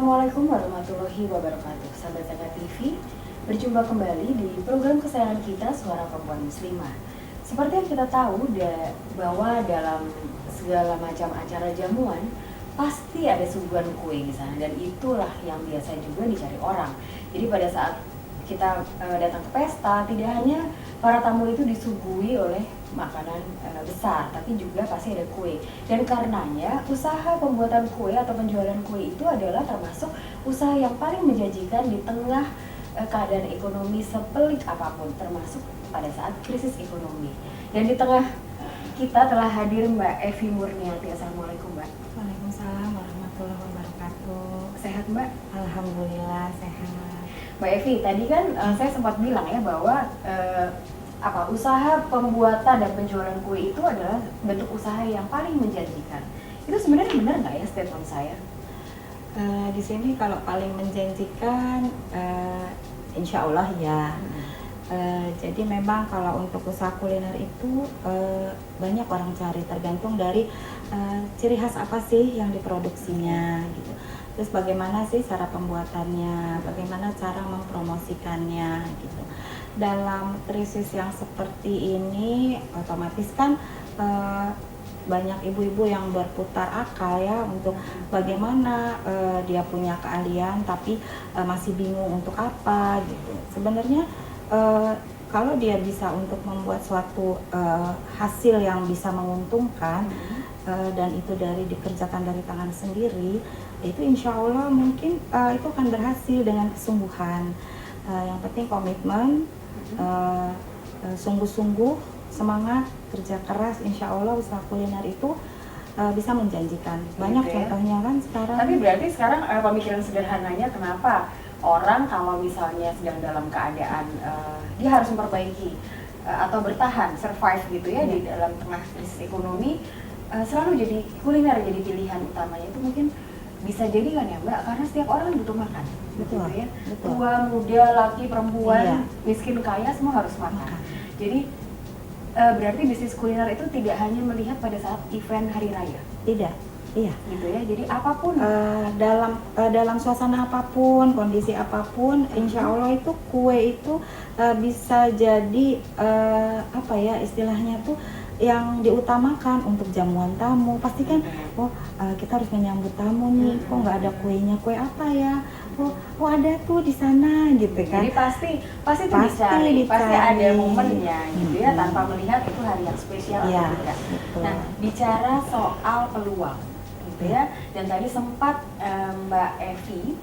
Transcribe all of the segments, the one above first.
Assalamualaikum warahmatullahi wabarakatuh. Sahabat Zaka TV, berjumpa kembali di program kesayangan kita, Suara Perempuan Muslimah. Seperti yang kita tahu bahwa dalam segala macam acara jamuan pasti ada suguhan kue di sana, dan itulah yang biasa juga dicari orang. Jadi pada saat kita datang ke pesta, tidak hanya para tamu itu disuguhi oleh makanan besar, tapi juga pasti ada kue. Dan karenanya usaha pembuatan kue atau penjualan kue itu adalah termasuk usaha yang paling menjanjikan di tengah keadaan ekonomi sepelik apapun, termasuk pada saat krisis ekonomi. Dan di tengah kita telah hadir Mbak Evi Murniati. Assalamualaikum Mbak. Waalaikumsalam warahmatullahi wabarakatuh. Sehat Mbak? Alhamdulillah sehat. Mbak Evi, tadi kan saya sempat bilang ya bahwa usaha pembuatan dan penjualan kue itu adalah bentuk usaha yang paling menjanjikan. Itu sebenarnya benar nggak ya statement saya? Di sini kalau paling menjanjikan, insya Allah ya. Jadi memang kalau untuk usaha kuliner itu banyak orang cari, tergantung dari ciri khas apa sih yang diproduksinya gitu. Terus bagaimana sih cara pembuatannya, bagaimana cara mempromosikannya gitu. Dalam krisis yang seperti ini otomatis kan banyak ibu-ibu yang berputar akal ya untuk bagaimana dia punya keahlian tapi masih bingung untuk apa gitu. Sebenarnya kalau dia bisa untuk membuat suatu hasil yang bisa menguntungkan dan itu dikerjakan dari tangan sendiri, itu insya Allah mungkin itu akan berhasil dengan kesungguhan. Yang penting komitmen, sungguh-sungguh, semangat, kerja keras, insya Allah usaha kuliner itu bisa menjanjikan. Banyak contohnya kan sekarang. Tapi berarti sekarang pemikiran sederhananya kenapa orang kalau misalnya sedang dalam keadaan dia harus memperbaiki atau bertahan, survive gitu ya di dalam tengah krisis ekonomi, selalu jadi kuliner jadi pilihan utamanya. Itu mungkin bisa jadi kan ya Mbak, karena setiap orang butuh makan. Betul, gitu ya. betul. Tua, muda, laki, perempuan, miskin, kaya, semua harus makan. Jadi berarti bisnis kuliner itu tidak hanya melihat pada saat event hari raya. Tidak, iya. Gitu ya. Jadi apapun dalam suasana apapun, kondisi apapun, insya Allah itu kue itu bisa jadi apa ya istilahnya tuh yang diutamakan untuk jamuan tamu. Pasti kan, kita harus menyambut tamu nih, kok nggak ada kuenya, kue apa ya? Oh ada tuh di sana gitu kan. Jadi pasti itu dicari, pasti ada momennya gitu ya, tanpa melihat itu hari yang spesial atau tidak. Betul. Nah, bicara soal peluang gitu ya, dan tadi sempat Mbak Evi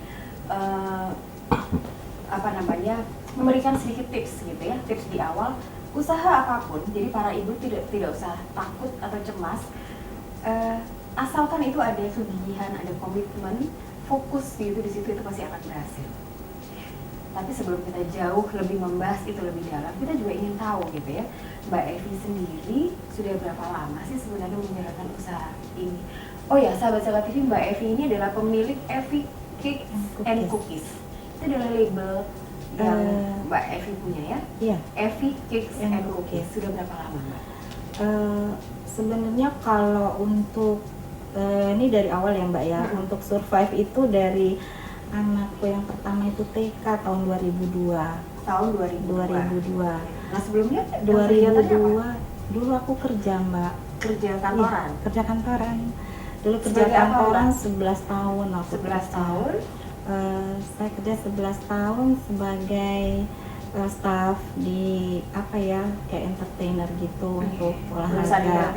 memberikan sedikit tips gitu ya, tips di awal usaha apapun. Jadi para ibu tidak usah takut atau cemas, asalkan itu ada kegigihan, ada komitmen, fokus gitu di situ, itu pasti akan berhasil. Tapi sebelum kita jauh lebih membahas itu lebih dalam, kita juga ingin tahu gitu ya, Mbak Evi sendiri sudah berapa lama sih sebenarnya menjalankan usaha ini? Oh ya, sahabat Zaka TV, Mbak Evi ini adalah pemilik Evi Cakes and Cookies. Itu adalah label yang Mbak Evi punya ya? Iya. Evi Cakes and Cookies. Sudah berapa lama Mbak? Sebenarnya kalau untuk ini dari awal ya Mbak ya, untuk survive itu dari anakku yang pertama itu TK tahun 2002. Tahun 2002. Nah sebelumnya 2002 dulu aku kerja Mbak. Kerja kantoran? Iya, kerja kantoran. Dulu kerja kantoran 11 tahun aku. 11 tahun? Saya kerja 11 tahun sebagai staff di kayak entertainer gitu untuk olahraga.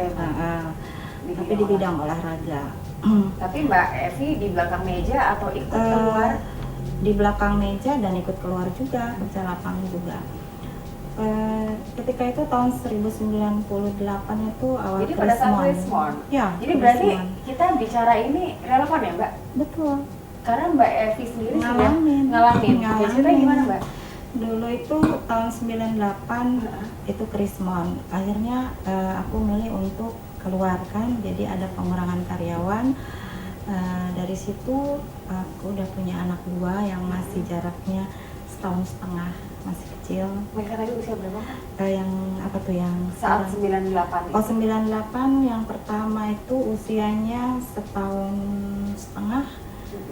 Tapi di bidang olahraga. Tapi Mbak Evi di belakang meja atau ikut keluar? Di belakang meja dan ikut keluar juga, kerja lapangan juga. Ketika itu tahun 1998 itu awal Jadi pada saat Krismon? Ya, jadi berarti kita bicara ini relevan ya Mbak? Betul. Karena Mbak Evi sendiri ngalamin. Ceritanya gimana Mbak? Dulu itu tahun 98 itu Krismon. Akhirnya aku milih untuk keluarkan, jadi ada pengurangan karyawan. Dari situ aku udah punya anak 2 yang masih jaraknya setahun setengah, masih kecil. Mereka tadi usia berapa? Yang apa tuh yang saat 98? Oh 98 yang pertama itu usianya setahun setengah,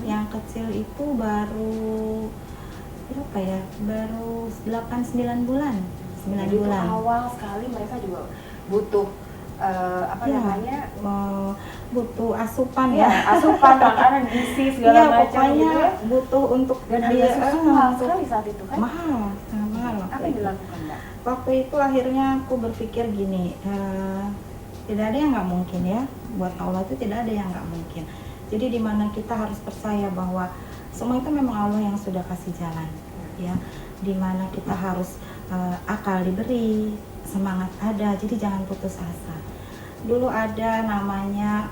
Yang kecil itu baru berapa ya? Baru 8-9 bulan. 9 Jadi bulan. itu awal sekali mereka juga butuh namanya butuh asupan ya, asupan makanan gizi segala macam pokoknya gitu ya. butuh untuk Dan harga susu mahal sekali saat itu kan? Mahal, sangat mahal. Apa yang dilakukan Mbak? Waktu itu akhirnya aku berpikir gini, tidak ada yang nggak mungkin ya, buat Allah itu tidak ada yang nggak mungkin. Jadi dimana kita harus percaya bahwa semua itu memang Allah yang sudah kasih jalan, ya. Dimana kita harus akal diberi, semangat ada, jadi jangan putus asa. Dulu ada namanya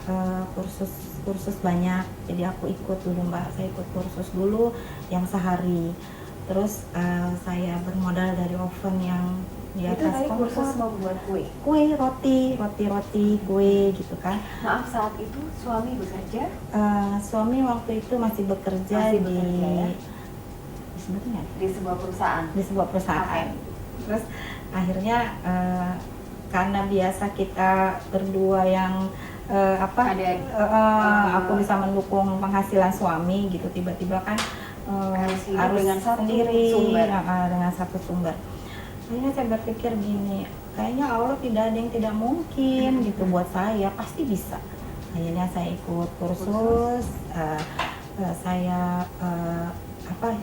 kursus banyak, jadi aku ikut dulu Mbak, saya ikut kursus dulu yang sehari. Terus saya bermodal dari oven yang di Itu atas tadi kursus kompor. membuat kue. Kue, roti, kue gitu kan. Maaf, saat itu suami bekerja? Suami waktu itu masih bekerja Masih di bekerja, ya? sebenarnya Di sebuah perusahaan. di sebuah perusahaan. Terus akhirnya karena biasa kita berdua yang aku bisa mendukung penghasilan suami gitu, tiba-tiba kan harus dengan satu sendiri sumber. dengan satu sumber. Akhirnya saya berpikir gini, kayaknya Allah tidak ada yang tidak mungkin gitu buat saya, pasti bisa. Akhirnya saya ikut kursus, saya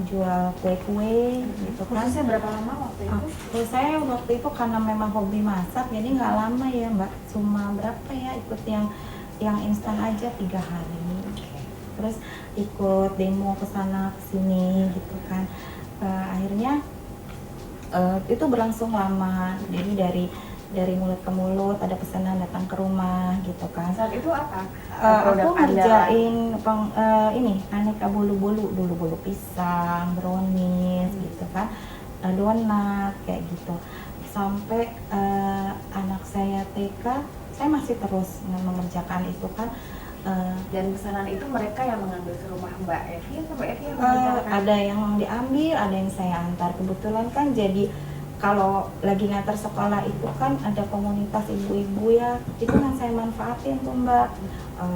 jual kue-kue gitu kan. Kursusnya berapa lama waktu itu? Saya waktu itu karena memang hobi masak, jadi nggak lama ya Mbak, cuma berapa ya, ikut yang instan aja 3 hari. Terus ikut demo ke sana ke sini gitu kan. Akhirnya itu berlangsung lama, jadi dari mulut ke mulut, ada pesanan datang ke rumah gitu kan. Saat itu apa? Aku ngerjain ini aneka bolu-bolu, dulu bolu pisang, brownies gitu kan, donat kayak gitu. Sampai anak saya TK, saya masih terus mengerjakan itu kan. Dan pesanan itu mereka yang mengambil ke rumah Mbak Evi atau Mbak Evi yang mengantarkan? Ada yang diambil, ada yang saya antar. Kebetulan kan jadi kalau lagi ngantar sekolah itu kan ada komunitas ibu-ibu ya, itu yang saya manfaatin tuh Mbak.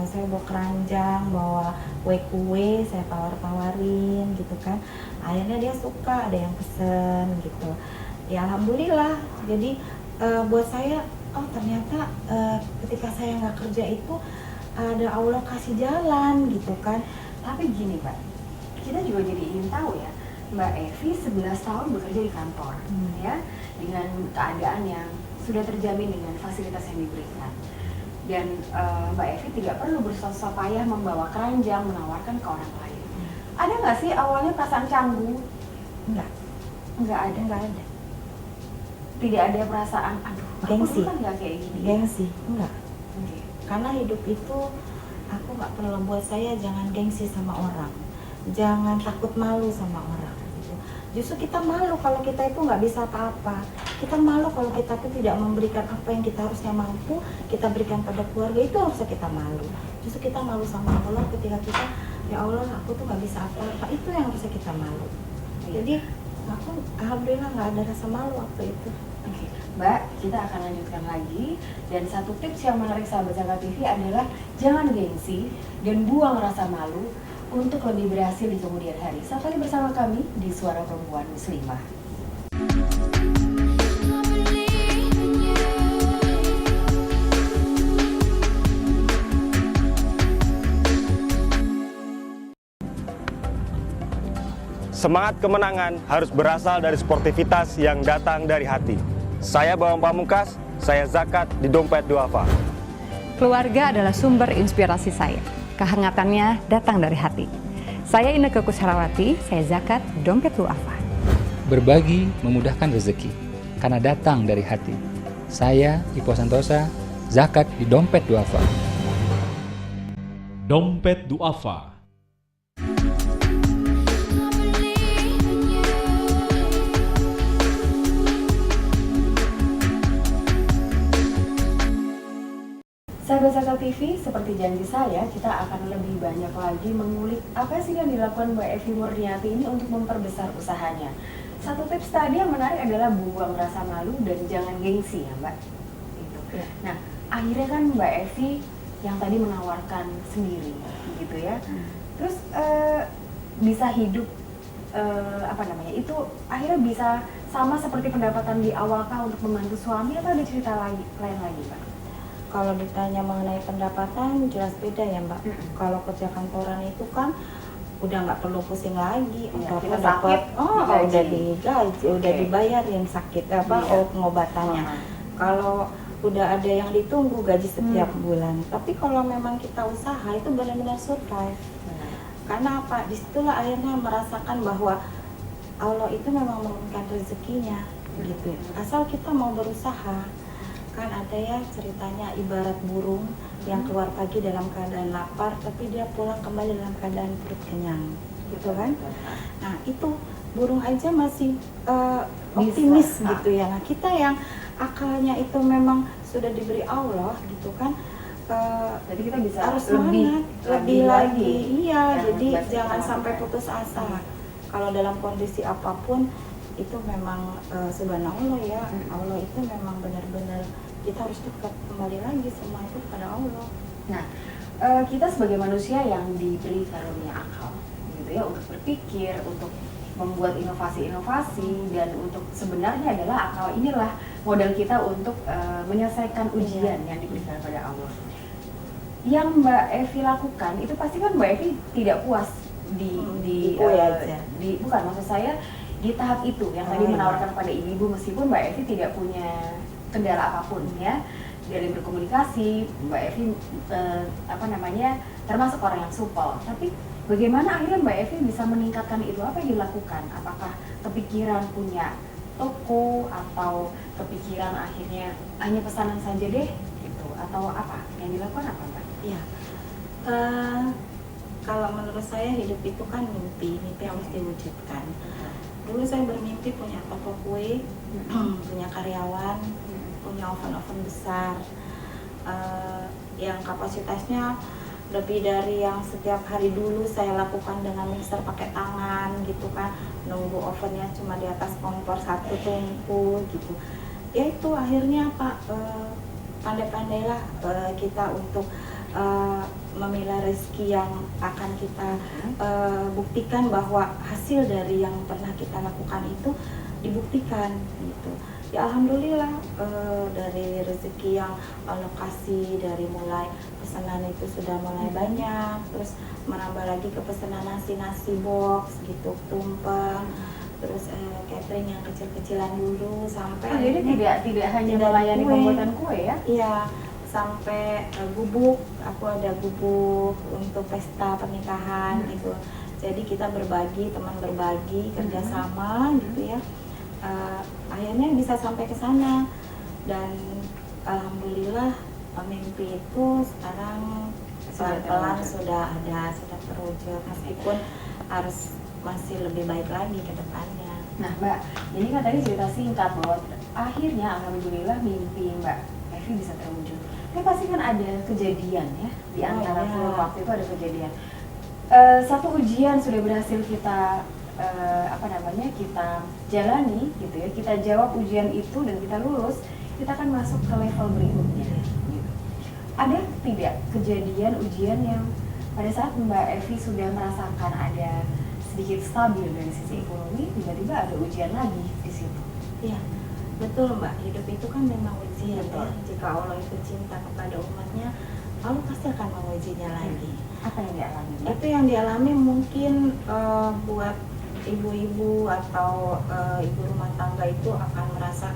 Saya bawa keranjang, bawa kue-kue, saya tawar-tawarin gitu kan. Akhirnya dia suka, ada yang pesen gitu. Ya alhamdulillah. Jadi buat saya, ternyata ketika saya nggak kerja itu ada Allah kasih jalan gitu kan. Tapi gini Pak, kita juga jadi ingin tahu ya, Mbak Evi 11 tahun bekerja di kantor, ya, dengan keadaan yang sudah terjamin dengan fasilitas yang diberikan. Dan Mbak Evi tidak perlu bersusah payah membawa keranjang, menawarkan ke orang lain. Ada nggak sih awalnya perasaan canggung? Nggak ada. Tidak ada perasaan, aduh, gengsi. aku kan nggak kayak gini. Gengsi, enggak. Karena hidup itu, aku nggak pernah, buat saya jangan gengsi sama orang, jangan takut malu sama orang gitu. Justru kita malu kalau kita itu nggak bisa apa-apa, kita malu kalau kita itu tidak memberikan apa yang kita harusnya mampu kita berikan pada keluarga, itu harusnya kita malu. Justru kita malu sama Allah ketika kita, ya Allah aku tuh nggak bisa apa-apa, itu yang harusnya kita malu. Jadi aku alhamdulillah nggak ada rasa malu waktu itu. Mbak, kita akan lanjutkan lagi. Dan satu tips yang menarik sahabat Zakat TV adalah jangan gengsi dan buang rasa malu untuk lebih berhasil di kemudian hari. Sampai bersama kami di Suara Perempuan Muslimah. Semangat kemenangan harus berasal dari sportivitas yang datang dari hati. Saya Bawang Pamungkas, saya zakat di Dompet Duafa. Keluarga adalah sumber inspirasi saya. Kehangatannya datang dari hati. Saya Inneke Koesherawati, saya zakat di Dompet Duafa. Berbagi memudahkan rezeki, karena datang dari hati. Saya Ipo Santosa, zakat di Dompet Duafa. Dompet Duafa. Sahabat Zakat TV, seperti janji saya, kita akan lebih banyak lagi mengulik apa sih yang dilakukan Mbak Evi Murniati ini untuk memperbesar usahanya. Satu tips tadi yang menarik adalah buang rasa malu dan jangan gengsi ya Mbak. Gitu. Nah, akhirnya kan Mbak Evi yang tadi menawarkan sendiri, gitu ya. Terus bisa hidup apa namanya? Itu akhirnya bisa sama seperti pendapatan di awal kah untuk membantu suami atau ada cerita lain lagi, Mbak? Kalau ditanya mengenai pendapatan jelas beda ya Mbak. Kalau kerja kantoran itu kan udah nggak perlu pusing lagi, Kita dapat sakit, udah digaji. digaji, udah dibayarin sakit pengobatannya. Kalau udah ada yang ditunggu gaji setiap bulan. Tapi kalau memang kita usaha itu benar-benar survive. Karena apa? Disitulah akhirnya merasakan bahwa Allah itu memang menurunkan rezekinya gitu. Asal kita mau berusaha. Kan ada ya ceritanya ibarat burung yang keluar pagi dalam keadaan lapar tapi dia pulang kembali dalam keadaan perut kenyang gitu kan. Nah itu burung aja masih optimis gitu ya. Nah kita yang akalnya itu memang sudah diberi Allah gitu kan, Jadi kita bisa harus semangat lebih lagi. Iya, jadi jangan sampai putus. putus asa. Kalau dalam kondisi apapun itu memang subhanallah ya, Allah itu memang benar-benar kita harus dekat kembali lagi semua itu kepada Allah. Nah, kita sebagai manusia yang diberi karunia akal, gitu ya, untuk berpikir, untuk membuat inovasi-inovasi, dan untuk sebenarnya adalah akal inilah modal kita untuk menyelesaikan ujian yang diberikan pada Allah. Yang Mbak Evi lakukan itu pasti kan Mbak Evi tidak puas bukan, maksud saya di tahap itu yang tadi menawarkan pada ibu-ibu, meskipun Mbak Evi tidak punya kendala apapun ya dari berkomunikasi, Mbak Evi termasuk orang yang supel. Tapi bagaimana akhirnya Mbak Evi bisa meningkatkan itu? Apa yang dilakukan? Apakah kepikiran punya toko atau kepikiran akhirnya hanya pesanan saja deh gitu, atau apa yang dilakukan apa Mbak? Iya. Kalau menurut saya hidup itu kan mimpi yang harus diwujudkan. Dulu saya bermimpi punya toko kue, punya karyawan, punya oven besar, yang kapasitasnya lebih dari yang setiap hari dulu saya lakukan dengan mixer pakai tangan gitu kan, nunggu ovennya cuma di atas kompor satu tungku gitu. Ya itu akhirnya Pak, pandai-pandailah kita untuk memilah rezeki yang akan kita buktikan bahwa hasil dari yang pernah kita lakukan itu dibuktikan gitu. Ya alhamdulillah dari rezeki yang Allah kasih, dari mulai pesanan itu sudah mulai banyak, terus menambah lagi ke pesanan nasi box gitu, tumpeng, terus catering yang kecil-kecilan dulu sampai jadi tidak hanya melayani pembuatan kue ya? Iya, sampai gubuk, aku ada gubuk untuk pesta pernikahan gitu. Jadi kita berbagi, teman berbagi, kerjasama gitu ya. Akhirnya bisa sampai ke sana, dan alhamdulillah mimpi itu sekarang pelan-pelan sudah terwujud, meskipun harus masih lebih baik lagi ke depannya. Nah Mbak, ini kan tadi cerita singkat bahwa akhirnya alhamdulillah mimpi Mbak Evi bisa terwujud. Tapi pasti kan ada kejadian ya, di antara waktu itu ada kejadian. Satu ujian sudah berhasil kita kita jalani gitu ya, kita jawab ujian itu dan kita lulus, kita akan masuk ke level berikutnya gitu. Ada tidak kejadian ujian yang pada saat Mbak Evi sudah merasakan ada sedikit stabil dari sisi ekonomi, tiba-tiba ada ujian lagi di situ? Iya, betul Mbak, hidup itu kan memang ujian ya. Jika Allah itu cinta kepada umatnya, Allah pasti akan mengujinya lagi. Apa yang dialami Mbak? Itu yang dialami mungkin buat ibu-ibu atau ibu rumah tangga itu akan merasa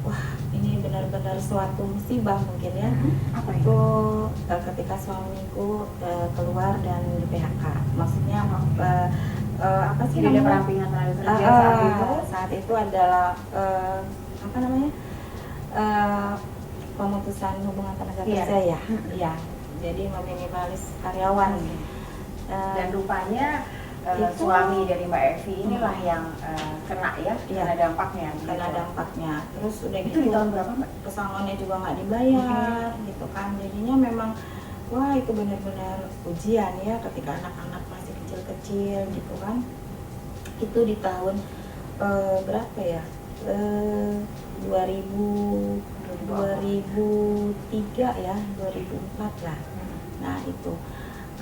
wah ini benar-benar suatu musibah mungkin ya. Apa itu ketika suamiku keluar dan di PHK, maksudnya apa sih tidak ada perampingan tenaga kerja saat itu adalah pemutusan hubungan tenaga kerja ya. Iya, jadi meminimalis karyawan. Dan rupanya suami dari Mbak Evi inilah yang kena kena dampaknya. Terus udah itu di tahun berapa Mbak? Pesangonnya juga nggak dibayar gitu kan. Jadinya memang wah itu benar-benar ujian ya ketika anak-anak masih kecil-kecil gitu kan. Itu di tahun berapa ya? 2003 ya, 2004 lah. Nah itu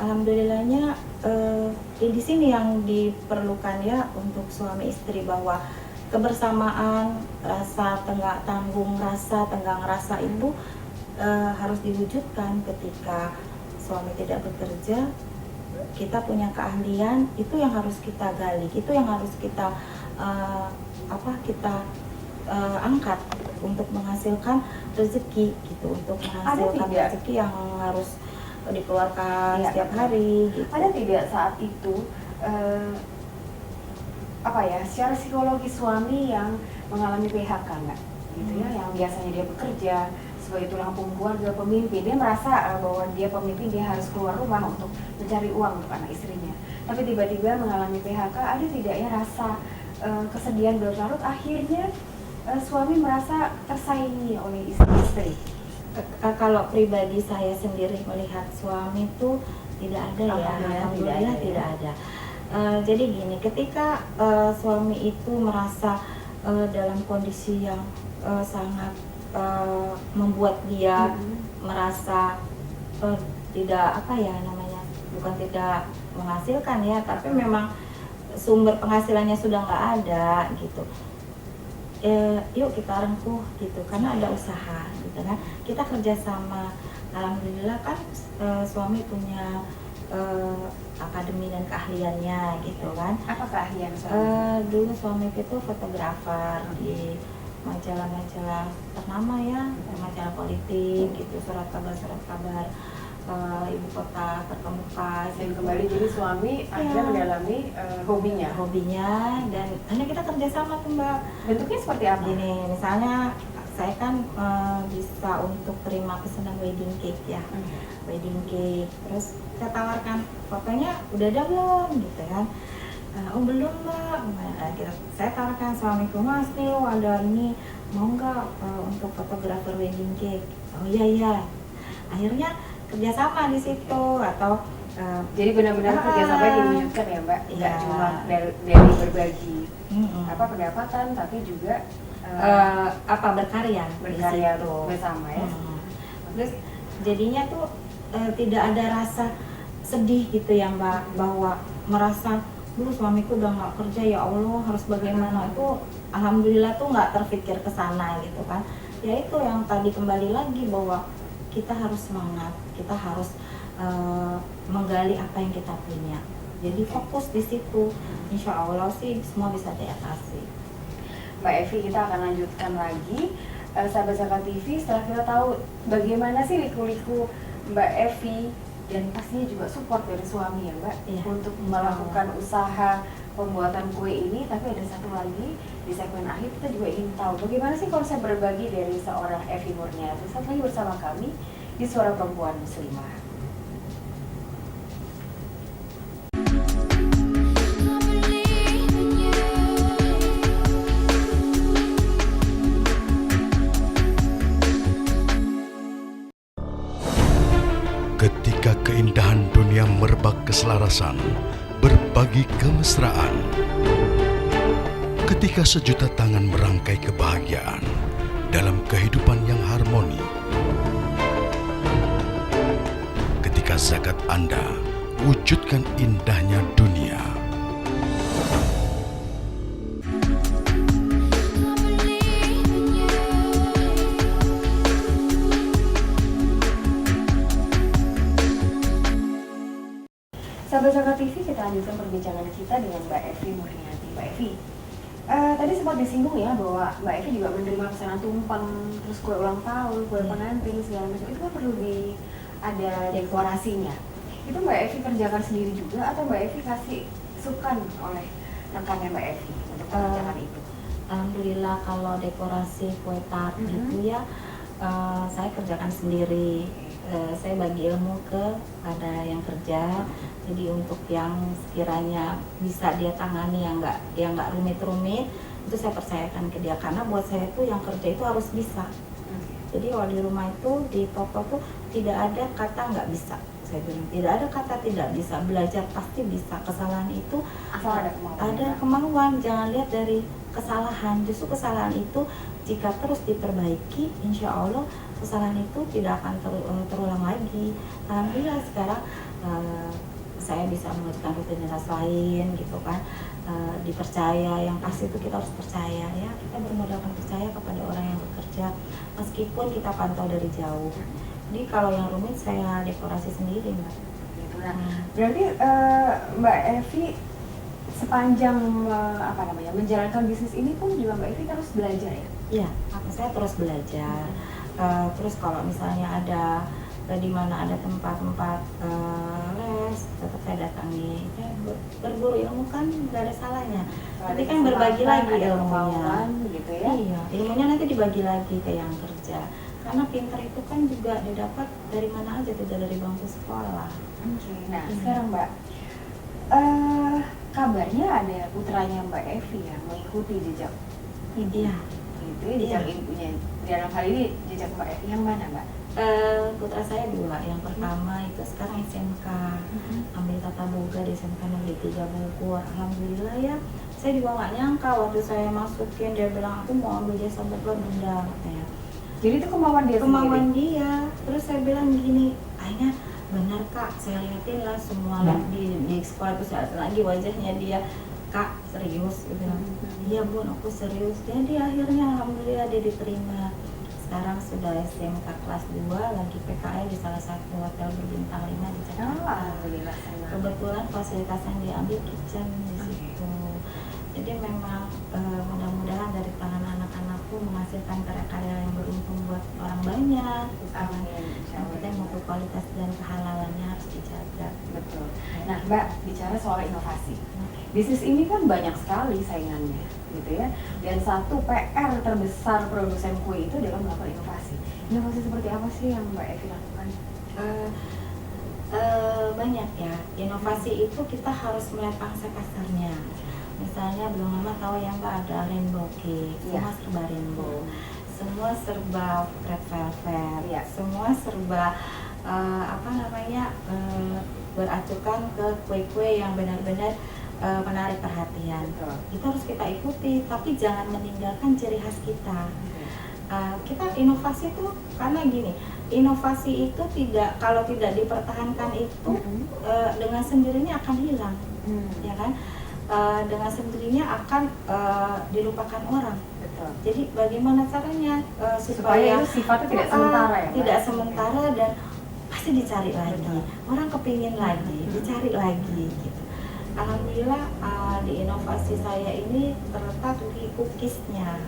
alhamdulillahnya di sini yang diperlukan ya untuk suami istri, bahwa kebersamaan, rasa tenggang tanggung rasa, tenggang rasa itu harus diwujudkan. Ketika suami tidak bekerja, kita punya keahlian, itu yang harus kita gali, itu yang harus kita angkat untuk menghasilkan rezeki gitu, untuk menghasilkan rezeki yang harus dikeluarkan setiap hari gitu. Ada tidak saat itu secara psikologis suami yang mengalami PHK Mbak gitu ya, yang biasanya dia bekerja sebagai tulang punggung keluarga, pemimpin, dia merasa bahwa dia pemimpin, dia harus keluar rumah untuk mencari uang untuk anak istrinya, tapi tiba-tiba mengalami PHK, ada tidak ya rasa kesedihan berlarut, akhirnya suami merasa tersaingi oleh istri-istri? Kalau pribadi saya sendiri melihat suami itu tidak ada ya, alhamdulillah tidak ada. Jadi gini, ketika suami itu merasa dalam kondisi yang sangat membuat dia merasa tidak bukan tidak menghasilkan ya, tapi memang sumber penghasilannya sudah nggak ada gitu. Yuk kita rengkuh gitu, karena ada usaha gitu kan, kita kerjasama. Alhamdulillah kan suami punya akademi dan keahliannya gitu kan. Apa keahlian suami? Dulu suami itu fotografer di majalah-majalah ternama ya, majalah politik gitu, surat kabar ibu kota terkemuka. Dan kembali jadi suami akhirnya mendalami hobinya, dan hanya kita kerjasama tuh Mbak. Bentuknya seperti apa? Gini, misalnya saya kan bisa untuk terima pesanan wedding cake ya, wedding cake, terus saya tawarkan fotonya udah ada belum gitu kan. Oh belum Mbak. Saya tawarkan suamiku, Mas nih ada ini, mau nggak untuk fotografer wedding cake? Oh iya. Akhirnya kerjasama di situ, atau jadi benar-benar kerjasama diwujudkan ya Mbak, nggak cuma dari berbagi pendapatan, tapi juga berkarya bersama ya. Terus jadinya tuh tidak ada rasa sedih gitu ya Mbak, bahwa merasa dulu suamiku udah nggak kerja, ya Allah harus bagaimana. Itu alhamdulillah tuh nggak terpikir ke sana gitu kan. Ya itu yang tadi kembali lagi, bahwa kita harus semangat, kita harus menggali apa yang kita punya. Jadi fokus di situ, insya Allah sih semua bisa diatasi. Mbak Evi, kita akan lanjutkan lagi sahabat Zakat TV setelah kita tahu bagaimana sih liku-liku Mbak Evi, dan pastinya juga support dari suami ya Mbak untuk melakukan usaha pembuatan kue ini. Tapi ada satu lagi di segmen akhir, kita juga ingin tahu bagaimana sih konsep berbagi dari seorang Evi Murniati. Saat lagi bersama kami di Suara Perempuan Muslimah. Ketika keindahan dunia merebak keselarasan, berbagi kemesraan. Ketika sejuta tangan merangkai kebahagiaan dalam kehidupan yang harmoni. Ketika zakat Anda wujudkan indahnya dunia. Sahabat Zakat TV, kita lanjutkan perbincangan kita dengan Mbak Evi Murniati. Mbak Evi, tadi sempat disinggung ya bahwa Mbak Evi juga menerima pesanan tumpeng, terus kue ulang tahun, kue pengantin, segala macam. Itu kan perlu ada dekorasinya. Itu Mbak Evi kerjakan sendiri juga atau Mbak Evi kasih sukan oleh rekannya Mbak Evi untuk mengerjakan itu? Alhamdulillah kalau dekorasi kue tart gitu ya, saya kerjakan sendiri. Saya bagi ilmu kepada yang kerja, jadi untuk yang sekiranya bisa dia tangani yang nggak rumit-rumit, itu saya percayakan ke dia, karena buat saya itu yang kerja itu harus bisa. Jadi kalau di rumah itu di toko tuh tidak ada kata nggak bisa, saya bilang tidak ada kata tidak bisa, belajar pasti bisa. Kesalahan itu asal ada kemauan, jangan lihat dari kesalahan, justru kesalahan itu jika terus diperbaiki, insya Allah kesalahan itu tidak akan terulang lagi. Alhamdulillah sekarang saya bisa mengajukan rutinitas lain gitu kan, dipercaya. Yang pasti itu kita harus percaya ya, kita bermodalkan percaya kepada orang yang bekerja meskipun kita pantau dari jauh. Jadi kalau yang rumit saya dekorasi sendiri Mbak. Gitu. Nah, berarti Mbak Evi sepanjang menjalankan bisnis ini pun juga Mbak Evi terus belajar ya? Iya, saya terus belajar. Terus kalau misalnya ada di mana ada tempat-tempat les, tetap saya datangi. Berburu ilmu kan nggak ada salahnya. Nanti kan berbagi lagi ilmunya, gitu ya? Iya, ilmunya nanti dibagi lagi ke yang kerja. Karena pintar itu kan juga didapat dari mana aja, tidak dari bangku sekolah. Oke. Nah, sekarang Mbak, kabarnya ada putranya Mbak Evi yang mengikuti jejak ibu. Iya. Gitu ya, jejak ibunya. Dalam hal ini jejak Mbak Evi yang mana Mbak? Putra saya 2, yang pertama itu sekarang SMK, ambil tata boga di SMK Negeri 3 Bogor. Alhamdulillah ya, saya juga nggak nyangka waktu saya masukin dia bilang aku mau ambil jasa boga Bunda katanya. Jadi itu kemauan dia Kemauan sendiri? dia. Terus saya bilang gini, akhirnya benar Kak, saya liatin lah semua di sekolah itu, saya lihat lagi wajahnya dia, Kak serius, gitu. Iya Bun, aku serius. Jadi akhirnya alhamdulillah dia diterima. Sekarang sudah SMK kelas 2, lagi PKL di salah satu hotel berbintang 5 di Jakarta. Alhamdulillah senang. Kebetulan fasilitas yang diambil kitchen di situ. Jadi memang mudah-mudahan dari tangan anak-anakku menghasilkan karya-karya yang beruntung buat orang banyak. Amin. Yang penting mutu kualitas dan kehalalannya harus dijaga. Betul. Nah Mbak, bicara soal inovasi, bisnis ini kan banyak sekali saingannya, gitu ya. Dan satu PR terbesar produsen kue itu adalah melakukan inovasi. Inovasi seperti apa sih yang Mbak Evi lakukan? Banyak ya. Inovasi itu kita harus melihat pangsa pasarnya. Misalnya belum lama tahu yang Mbak ada rainbow cake, semua serba rainbow, semua serba red velvet, semua serba beracukan ke kue-kue yang benar-benar menarik perhatian. Itu harus kita ikuti, tapi jangan meninggalkan ciri khas kita. Kita inovasi itu karena gini, inovasi itu kalau tidak dipertahankan itu dengan sendirinya akan hilang, ya kan? Dengan sendirinya akan dilupakan orang. Betul. Jadi bagaimana caranya supaya itu sifatnya tidak sementara ya? Tidak sementara dan pasti dicari lagi. Orang kepingin lagi, dicari lagi gitu. Alhamdulillah di inovasi saya ini terletak di cookiesnya.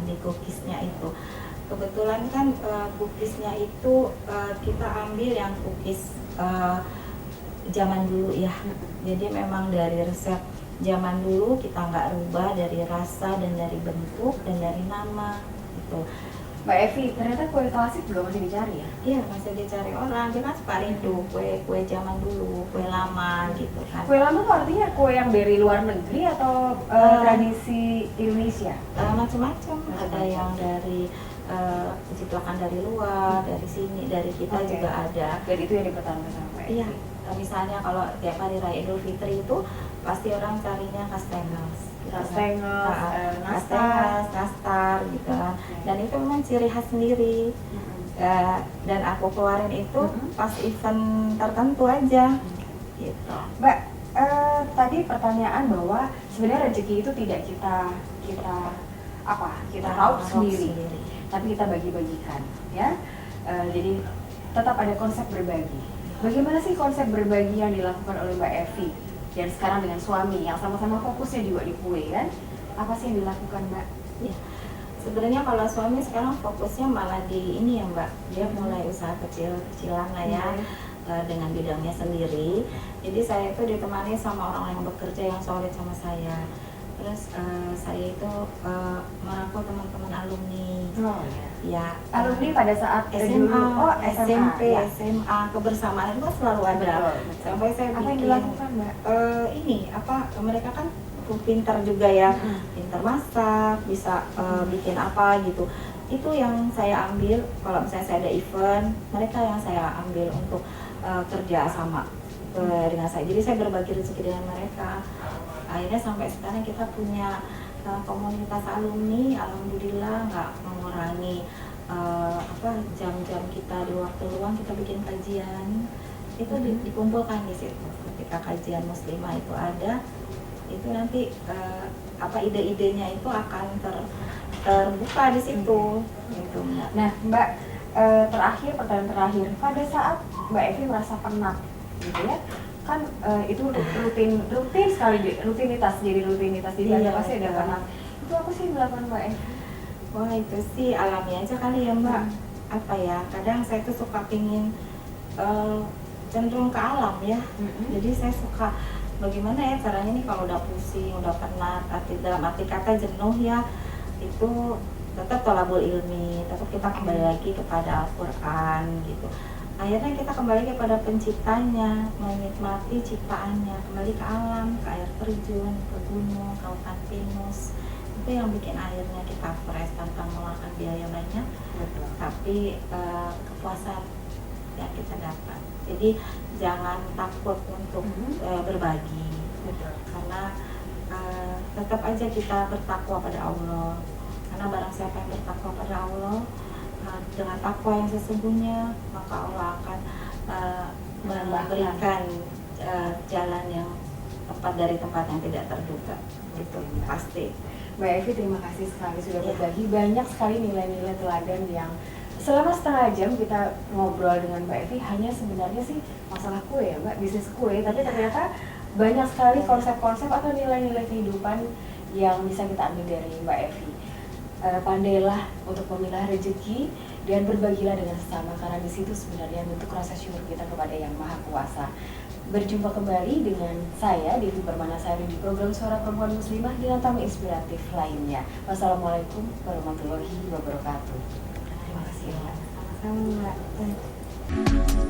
Di cookiesnya itu. Kebetulan kan cookiesnya itu kita ambil yang cookies zaman dulu ya. Jadi memang dari resep zaman dulu kita nggak rubah dari rasa dan dari bentuk dan dari nama gitu. Mbak Evi, ternyata kue klasik juga masih dicari ya? Iya, masih dicari orang. Dia kan suka rindu kue zaman dulu, kue lama gitu kan. Kue lama itu artinya kue yang dari luar negeri atau tradisi Indonesia? Macam-macam. Ada yang dari ciplakan dari luar, dari sini, dari kita juga ada. Dan itu yang dipertahankan sama Mbak Evi? Iya. Misalnya kalau tiap hari raya Idul Fitri itu pasti orang carinya kastengels. Nastar gitu kan. Dan itu memang ciri khas sendiri. Dan aku keluarin itu pas event tertentu aja gitu. Mbak, tadi pertanyaan bahwa sebenarnya rezeki itu tidak kita raup sendiri, tapi kita bagi-bagikan ya. Jadi tetap ada konsep berbagi. Bagaimana sih konsep berbagi yang dilakukan oleh Mbak Evi dan sekarang dengan suami yang sama-sama fokusnya juga di kue kan? Apa sih yang dilakukan Mbak? Ya, sebenarnya kalau suami sekarang fokusnya malah di ini ya Mbak, dia mulai usaha kecil-kecilan lah ya, dengan bidangnya sendiri. Jadi saya itu ditemani sama orang yang bekerja yang solid sama saya. Terus saya itu merangkul teman-teman alumni. Ya, alumni pada saat SMA, SMP, ya. SMA, kebersamaan itu kan selalu ada. Betul. Sampai saya apa yang bikin dilakukan Mbak? Mereka kan pintar juga ya, pintar masak, bisa bikin apa gitu. Itu yang saya ambil. Kalau misalnya saya ada event, mereka yang saya ambil untuk kerja sama dengan saya. Jadi saya berbagi rezeki dengan mereka. Akhirnya sampai sekarang kita punya komunitas alumni, alhamdulillah nggak mengurangi jam-jam kita di waktu luang kita bikin kajian itu dikumpulkan di situ. Ketika kajian muslimah itu ada, itu nanti ide-idenya itu akan terbuka di situ gitu Mbak. Nah Mbak, terakhir, pertanyaan terakhir, pada saat Mbak Evi merasa penat gitu ya, kan itu rutin sekali, rutinitas jadi Iya, ada pasti ada betul. penat. Itu apa sih yang dilakukan Mbak Evi? Wah itu sih alami aja kali ya Mbak. Apa ya, kadang saya tuh suka pingin cenderung ke alam ya. Jadi saya suka bagaimana ya caranya nih kalau udah pusing, udah penat, dalam arti kata jenuh ya, itu tetap tolabul ilmi, tetap kita kembali lagi kepada Al-Quran gitu. Akhirnya kita kembali kepada penciptanya, menikmati ciptaannya, kembali ke alam, ke air terjun, ke gunung, ke hutan pinus. Itu yang bikin akhirnya kita fresh tanpa mengeluarkan biaya banyak, tapi kepuasan yang kita dapat. Jadi jangan takut untuk berbagi, karena tetap aja kita bertakwa pada Allah. Karena barang siapa yang bertakwa pada Allah, dengan takwa yang sesungguhnya, maka Allah akan memberikan jalan yang tepat dari tempat yang tidak terduga. Itu pasti. Mbak Evi, terima kasih sekali sudah berbagi banyak sekali nilai-nilai teladan yang selama setengah jam kita ngobrol dengan Mbak Evi hanya sebenarnya sih masalah kue ya Mbak, bisnis kue, tapi ternyata banyak sekali konsep-konsep atau nilai-nilai kehidupan yang bisa kita ambil dari Mbak Evi. Pandailah untuk memilah rezeki dan berbagilah dengan sesama, karena di situ sebenarnya bentuk rasa syukur kita kepada Yang Maha Kuasa. Berjumpa kembali dengan saya Devi Permanasari di program Suara Perempuan Muslimah dengan tamu inspiratif lainnya. Wassalamualaikum warahmatullahi wabarakatuh. Terima kasih Mbak. Sama-sama Mbak.